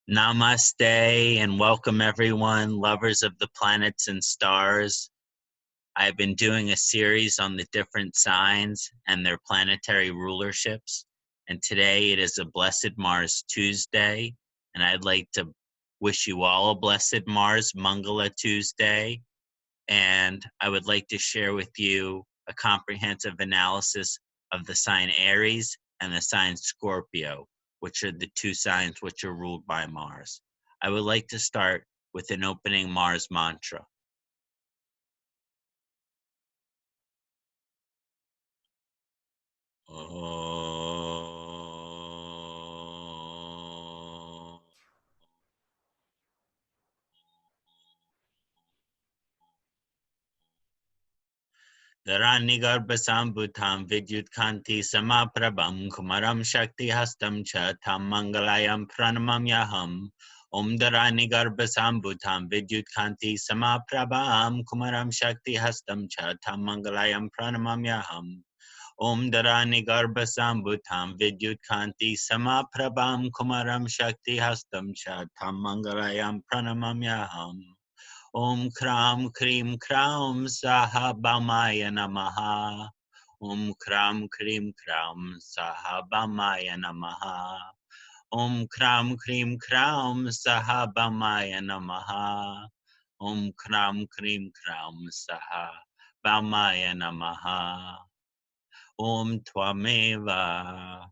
Namaste and welcome everyone, lovers of the planets and stars. I've been doing a series on the different signs and their planetary rulerships. And today it is a blessed Mars Tuesday. And I'd like to wish you all a blessed Mars Mangala Tuesday. And I would like to share with you a comprehensive analysis of the sign Aries and the sign Scorpio, which are the two signs which are ruled by Mars. I would like to start with an opening Mars mantra. Dharanigarbasambutam vidyutkanti samaprabham kumaram shakti hastam cha tam mangalayam pranamamyaham. Om Dharanigarbasambutam vidyutkanti samaprabham kumaram shakti hastam cha tam mangalayam pranamamyaham. Om Dharanigarbasambutam vidyutkanti samaprabham kumaram shakti hastam cha tam mangalayam pranamamyaham. Om Kram Krim Kram Sahabamaya Namaha. Om Kram Krim Kram Sahabamaya Namaha. Om Kram Krim Kram Sahabamaya Namaha. Om Kram Krim Kram Sahabamaya Namaha. Om Twameva.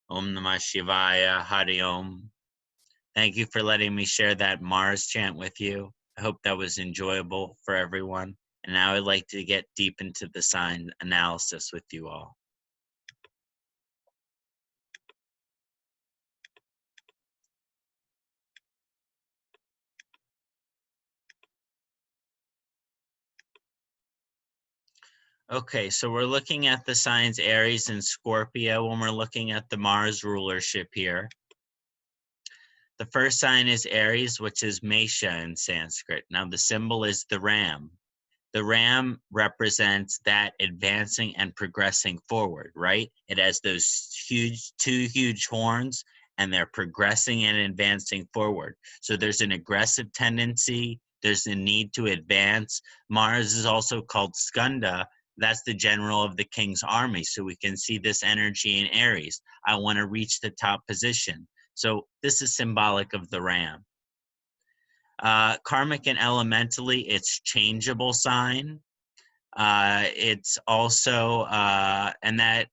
Om Namah Shivaya Hari Om. Thank you for letting me share that Mars chant with you. I hope that was enjoyable for everyone. And now I'd like to get deep into the sign analysis with you all. Okay, so we're looking at the signs Aries and Scorpio when we're looking at the Mars rulership here. The first sign is Aries, which is Mesha in Sanskrit. Now the symbol is the ram. The ram represents that advancing and progressing forward, right? It has those two huge horns, and they're progressing and advancing forward. So there's an aggressive tendency. There's a need to advance. Mars is also called Skanda. That's the general of the king's army. So we can see this energy in Aries. I want to reach the top position. So this is symbolic of the ram. Karmic and elementally, it's changeable sign. It's also, and that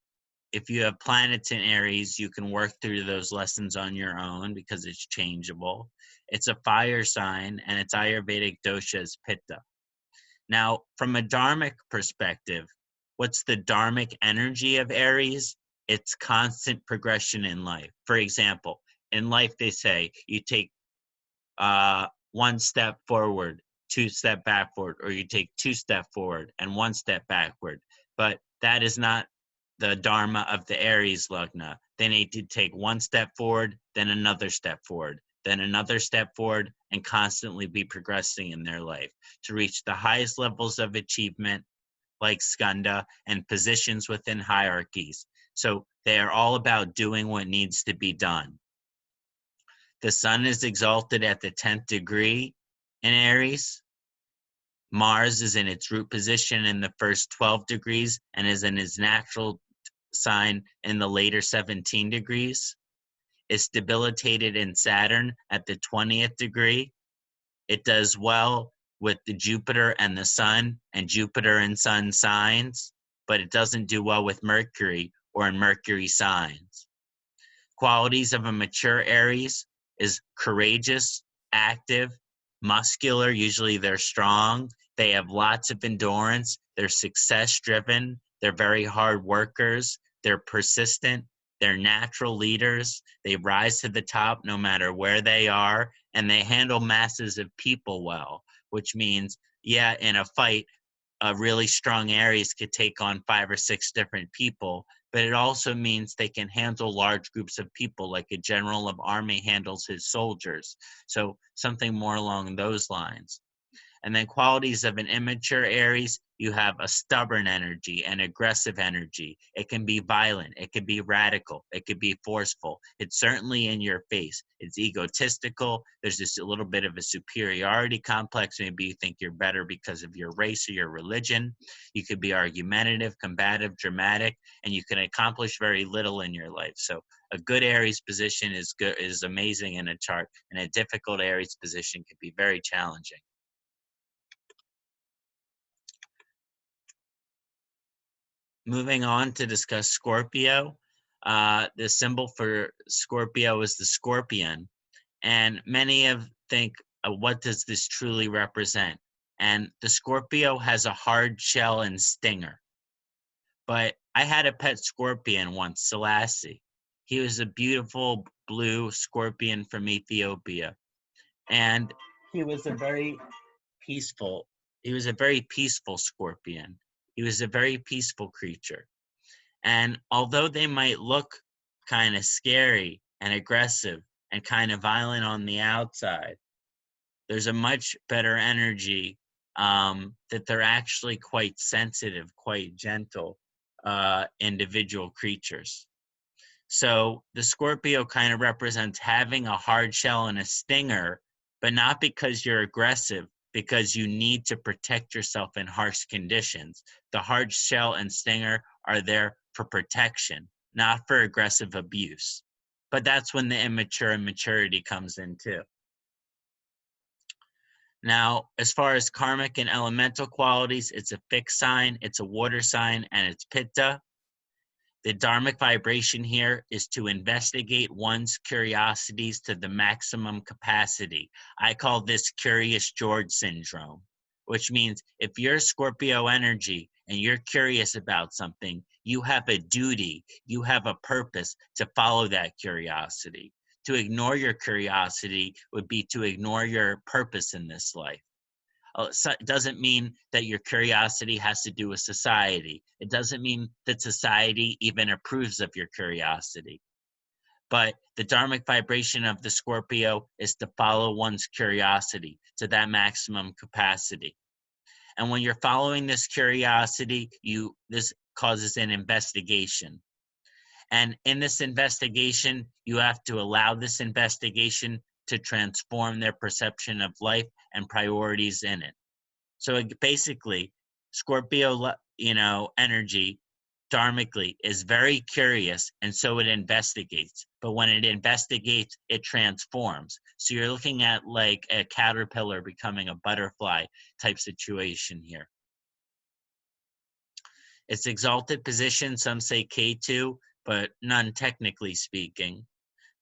if you have planets in Aries, you can work through those lessons on your own because it's changeable. It's a fire sign, and its Ayurvedic dosha is Pitta. Now, from a dharmic perspective, what's the dharmic energy of Aries? It's constant progression in life. For example, in life, they say you take one step forward, two step backward, or you take two step forward and one step backward. But that is not the Dharma of the Aries Lagna. They need to take one step forward, then another step forward, then another step forward, and constantly be progressing in their life to reach the highest levels of achievement, like Skanda, and positions within hierarchies. So they are all about doing what needs to be done. The sun is exalted at the 10th degree in Aries. Mars is in its root position in the first 12 degrees and is in its natural sign in the later 17 degrees. It's debilitated in Saturn at the 20th degree. It does well with the Jupiter and the sun and Jupiter and sun signs, but it doesn't do well with Mercury or in Mercury signs. Qualities of a mature Aries is courageous, active, muscular. Usually they're strong. They have lots of endurance. They're success driven. They're very hard workers. They're persistent. They're natural leaders. They rise to the top no matter where they are, and they handle masses of people well, which means, yeah, in a fight, a really strong Aries could take on 5 or 6 different people, but it also means they can handle large groups of people like a general of army handles his soldiers. So something more along those lines. And then qualities of an immature Aries, you have a stubborn energy, an aggressive energy. It can be violent. It can be radical. It could be forceful. It's certainly in your face. It's egotistical. There's just a little bit of a superiority complex. Maybe you think you're better because of your race or your religion. You could be argumentative, combative, dramatic, and you can accomplish very little in your life. So a good Aries position is good, is amazing in a chart, and a difficult Aries position can be very challenging. Moving on to discuss Scorpio. The symbol for Scorpio is the scorpion. And many of think, what does this truly represent? And the Scorpio has a hard shell and stinger. But I had a pet scorpion once, Selassie. He was a beautiful blue scorpion from Ethiopia. And he was a very peaceful, he was a very peaceful scorpion. He was a very peaceful creature. And although they might look kind of scary and aggressive and kind of violent on the outside, there's a much better energy that they're actually quite sensitive, quite gentle individual creatures. So the Scorpio kind of represents having a hard shell and a stinger, but not because you're aggressive, because you need to protect yourself in harsh conditions. The hard shell and stinger are there for protection, not for aggressive abuse. But that's when the immature and maturity comes in too. Now, as far as karmic and elemental qualities, it's a fixed sign, it's a water sign, and it's Pitta. The dharmic vibration here is to investigate one's curiosities to the maximum capacity. I call this Curious George syndrome, which means if you're Scorpio energy and you're curious about something, you have a duty, you have a purpose to follow that curiosity. To ignore your curiosity would be to ignore your purpose in this life. It doesn't mean that your curiosity has to do with society. It doesn't mean that society even approves of your curiosity. But the dharmic vibration of the Scorpio is to follow one's curiosity to that maximum capacity. And when you're following this curiosity, this causes an investigation. And in this investigation, you have to allow this investigation to transform their perception of life and priorities in it. So basically, Scorpio, energy, dharmically, is very curious, and so it investigates. But when it investigates, it transforms. So you're looking at like a caterpillar becoming a butterfly type situation here. Its exalted position, some say K2, but none technically speaking.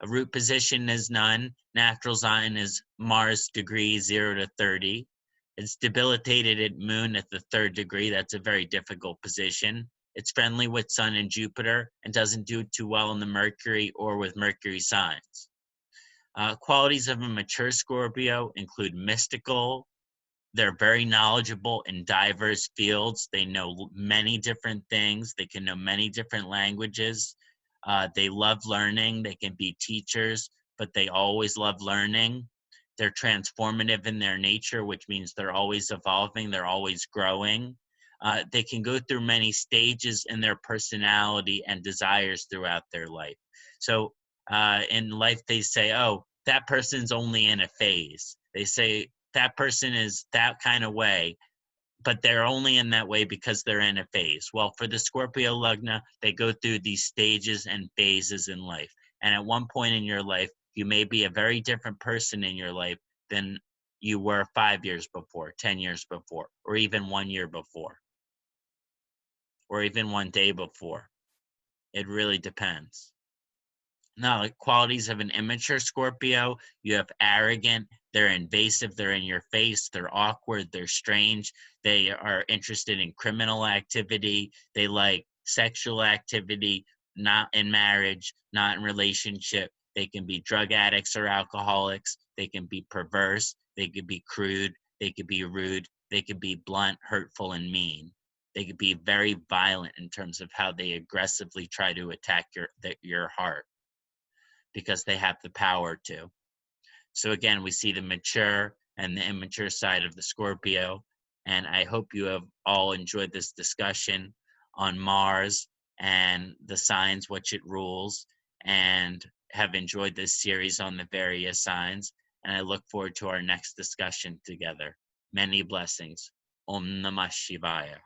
A root position is none. Natural sign is Mars degree 0 to 30. It's debilitated at Moon at the 3rd degree. That's a very difficult position. It's friendly with Sun and Jupiter and doesn't do too well in the Mercury or with Mercury signs. Qualities of a mature Scorpio include mystical. They're very knowledgeable in diverse fields. They know many different things. They can know many different languages. They love learning. They can be teachers, but they always love learning. They're transformative in their nature, which means they're always evolving. They're always growing. They can go through many stages in their personality and desires throughout their life. So in life, they say, oh, that person's only in a phase. They say, that person is that kind of way, but they're only in that way because they're in a phase. Well, for the Scorpio Lugna, they go through these stages and phases in life. And at one point in your life, you may be a very different person in your life than you were 5 years before, 10 years before, or even 1 year before, or even one day before. It really depends. Now, the qualities of an immature Scorpio, you have arrogant, they're invasive, they're in your face, they're awkward, they're strange, they are interested in criminal activity, they like sexual activity, not in marriage, not in relationship. They can be drug addicts or alcoholics, they can be perverse, they could be crude, they could be rude, they could be blunt, hurtful, and mean. They could be very violent in terms of how they aggressively try to attack your heart, because they have the power to. So again, we see the mature and the immature side of the Scorpio. And I hope you have all enjoyed this discussion on Mars and the signs which it rules, and have enjoyed this series on the various signs. And I look forward to our next discussion together. Many blessings. Om Namah Shivaya.